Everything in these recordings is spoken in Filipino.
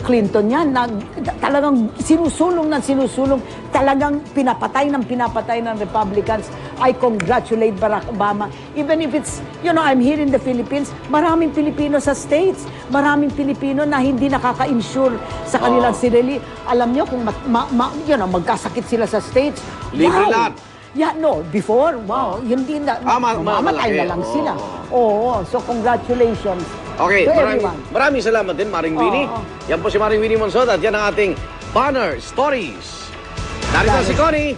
Clinton yan, talagang sinusulong talagang pinapatay ng Republicans. I congratulate Barack Obama. Even if it's, I'm here in the Philippines, maraming Pilipino sa States, maraming Pilipino na hindi nakaka-insure sa kanilang sarili. Alam nyo, kung magkasakit sila sa States, libre lahat. Yeah, no, before, hindi na, mamatay na lang sila. Oo, so congratulations. Okay, maraming salamat din, Maring Winnie. Yan po si Maring Winnie Monsod at yan ang ating Banner Stories. Narito si Connie.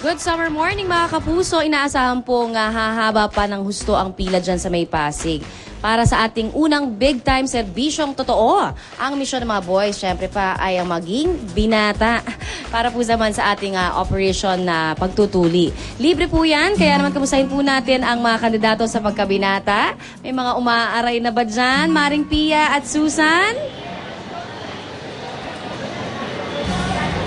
Good summer morning mga kapuso. Inaasahan pong hahaba pa ng husto ang pila dyan sa May Pasig. Para sa ating unang big-time serbisyong totoo. Ang misyon ng mga boys, syempre pa, ay ang maging binata. Para po naman sa ating operation na pagtutuli. Libre po yan, kaya naman kamustahin po natin ang mga kandidato sa pagkabinata. May mga umaaray na ba dyan? Maring Pia at Susan?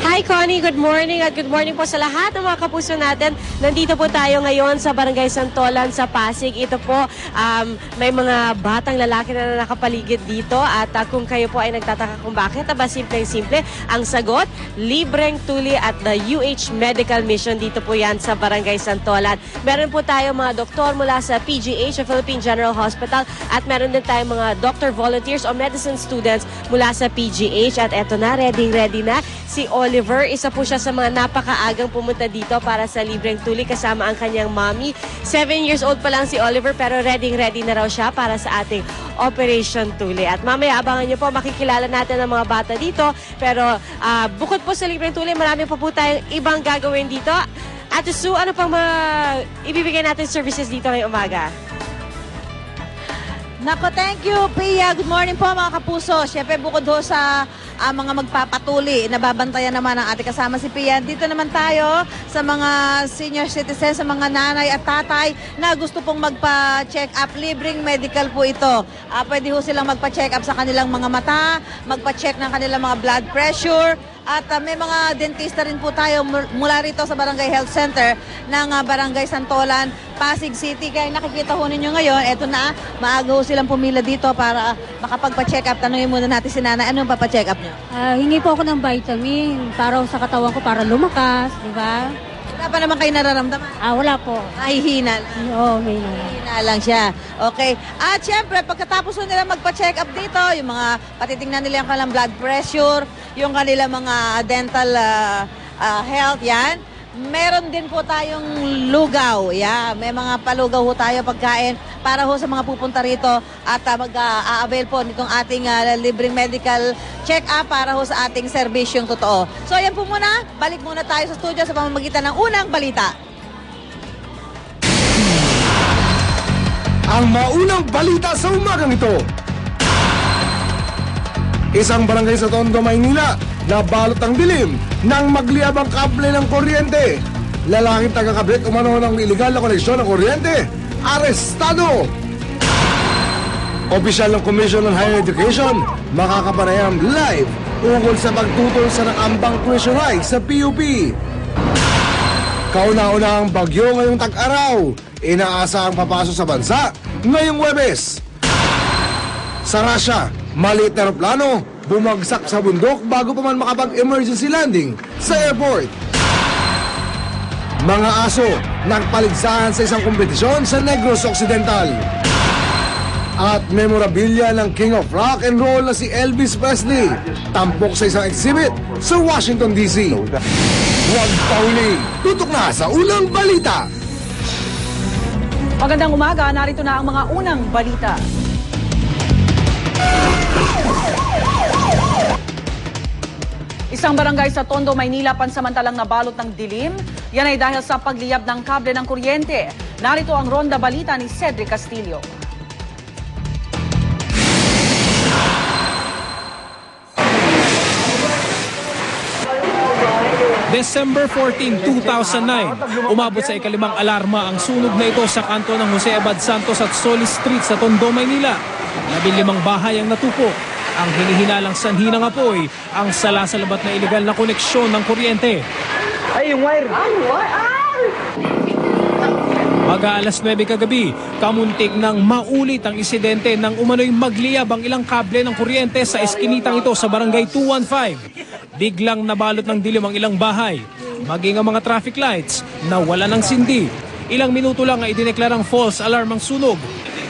Hi Connie, good morning at good morning po sa lahat ng mga kapuso natin. Nandito po tayo ngayon sa Barangay Santolan sa Pasig. Ito po, may mga batang lalaki na nakapaligid dito at kung kayo po ay nagtataka kung bakit, simpleng-simple, ang sagot, libreng tuli at the UH Medical Mission. Dito po yan sa Barangay Santolan. Meron po tayo mga doktor mula sa PGH, Philippine General Hospital, at meron din tayo mga doctor volunteers o medicine students mula sa PGH. At eto na, ready na si Oliver. Isa po siya sa mga napakaagang pumunta dito para sa libreng tuli kasama ang kanyang mommy. 7 years old pa lang si Oliver pero ready na raw siya para sa ating Operation Tuli. At mamaya abangan niyo po, makikilala natin ang mga bata dito. Pero bukod po sa libreng tuli, marami pa po tayong ibang gagawin dito. Ate Sue, ano pang ibibigay natin services dito ngayong umaga? Nako, thank you, Pia. Good morning po mga kapuso. Siyempre, bukod ho sa mga magpapatuli, nababantayan naman ang ating kasama si Pia. Dito naman tayo sa mga senior citizens, sa mga nanay at tatay na gusto pong magpa-check up. Libreng medical po ito. Pwede ho silang magpa-check up sa kanilang mga mata, magpa-check ng kanilang mga blood pressure. At may mga dentista rin po tayo mula rito sa Barangay Health Center ng Barangay Santolan, Pasig City. Kaya nakikita ho ninyo ngayon, eto na, maaga ho silang pumila dito para makapagpa-check up. Tanungin muna natin si Nanay, anong papacheck up nyo? Hingi po ako ng vitamin para sa katawan ko para lumakas, di ba? Wala pa naman kayo nararamdaman? Wala po. Nahihina. Oo, may Hina lang siya. Okay. At syempre, pagkatapos nila magpa-check up dito, yung mga patitingnan nila yung kanilang blood pressure, yung kanilang mga dental health, yan. Meron din po tayong lugaw. Yeah, may mga palugaw ho tayo pagkain para ho sa mga pupunta rito at mag-a-avail po nitong ating libreng medical check-up para ho sa ating serbisyong totoo. So yan po muna, balik muna tayo sa studio sa pamamagitan ng unang balita. Ang maunang balita sa umagang ito. Isang barangay sa Tondo, Maynila, nabalot ang dilim nang magliyab ang kable ng kuryente. Lalaking taga-kabit umano ng iligal na koneksyon ng kuryente. Arestado! Opisyal ng Commission on Higher Education makakapanayam live ukol sa pagtutol sa nakambang tuition hike sa PUP. Kauna-una ang bagyo ngayong tag-araw. Inaasahang papasok sa bansa ngayong Huwebes. Sa Russia, maliit na aeroplano bumagsak sa bundok bago pa man makapag-emergency landing sa airport. Mga aso nagpaligsahan sa isang kompetisyon sa Negros Occidental. At memorabilia ng King of Rock and Roll na si Elvis Presley tampok sa isang exhibit sa Washington, D.C. Huwag pauling, tutok na sa unang balita. Magandang umaga, narito na ang mga unang balita. Isang barangay sa Tondo, Maynila, pansamantalang nabalot ng dilim. Yan ay dahil sa pagliyab ng kable ng kuryente. Narito ang ronda balita ni Cedric Castillo. December 14, 2009, umabot sa ikalimang alarma ang sunog na ito sa kanto ng Jose Abad Santos at Solis Street sa Tondo, Maynila. 15 bahay ang natupok. Ang hinihinalang sanhi ng apoy, ang salasalabat na iligal na koneksyon ng kuryente. Ay, yung wire! Mag-aalas 9 kagabi, kamuntik nang maulit ang insidente nang umano'y magliyab ang ilang kable ng kuryente sa eskinitang ito sa barangay 215. Biglang nabalot ng dilim ang ilang bahay, maging ang mga traffic lights na wala ng sindi. Ilang minuto lang ay idineklarang false alarm ang sunog.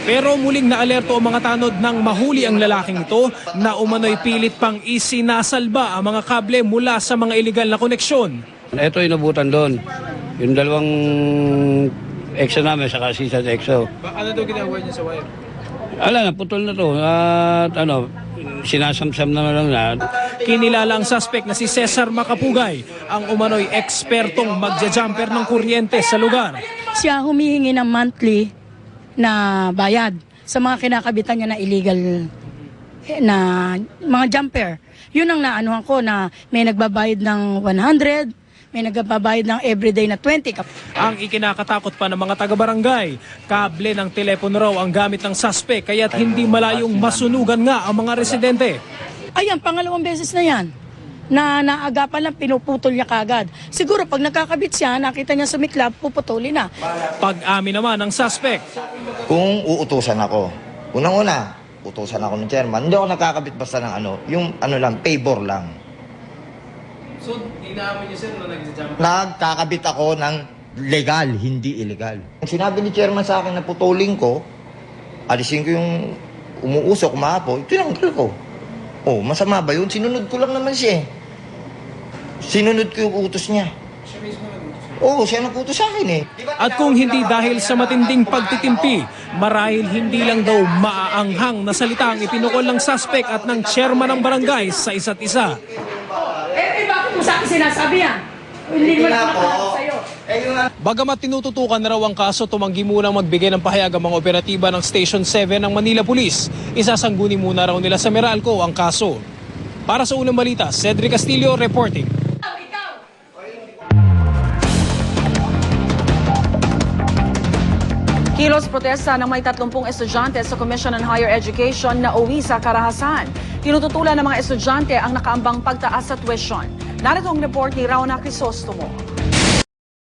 Pero muling naalerto ang mga tanod nang mahuli ang lalaking ito na umano'y pilit pang isinasalba ang mga kable mula sa mga iligal na koneksyon. Ito inabutan doon. Yung dalawang EXO namin sa kasisan EXO. Ano daw ginagawa niya sa wire? Na, putol na to. At sinasamsam na lang na. Kinilala ang suspect na si Cesar Macapugay, ang umano'y ekspertong magja-jumper ng kuryente sa lugar. Siya humihingi ng monthly na bayad sa mga kinakabitan niya na illegal na mga jumper. Yun ang naanuhan ko na may nagbabayad ng 100, may nagbabayad ng everyday na 20. Ang ikinakatakot pa ng mga taga-barangay, kable ng telepono raw ang gamit ng suspect kaya't hindi malayong masunugan nga ang mga residente. Ayan, pangalawang beses na yan. Na naagapan lang, pinuputol niya kagad. Siguro pag nakakabit siya, nakita niya sumiklab, puputulin na. Pag-amin naman ng suspect. Kung uutusan ako, unang-una, utusan ako ng chairman, hindi ako nakakabit basta ng yung lang, favor lang. So, inaamin niyo sir na nag-jumper? Nagkakabit ako ng legal, hindi illegal. Sinabi ni chairman sa akin na putulin ko, alisin ko yung umuusok, umapo, tinanggal ko. Oh, masama ba yun? Sinunod ko lang naman siya eh. Sinunod ko yung utos niya. Oo, siya nag-utos sa akin eh. At kung hindi dahil sa matinding pagtitimpi, marahil hindi lang daw maaanghang na salita ang ipinukol ng suspect at ng chairman ng barangay sa isa't isa. Bakit mo sa akin sinasabi yan? Hindi naman ako sa'yo. Bagamat tinututukan na raw ang kaso, tumanggi muna magbigay ng pahayag ang mga operatiba ng Station 7 ng Manila Police. Isasangguni muna raw nila sa Meralco ang kaso. Para sa unang balita, Cedric Castillo reporting. Kilos protesta ng may 30 estudyante sa Commission on Higher Education na uwi sa karahasan. Tinututulan ng mga estudyante ang nakaambang pagtaas sa tuition. Narito ang report ni Rauna Crisostomo.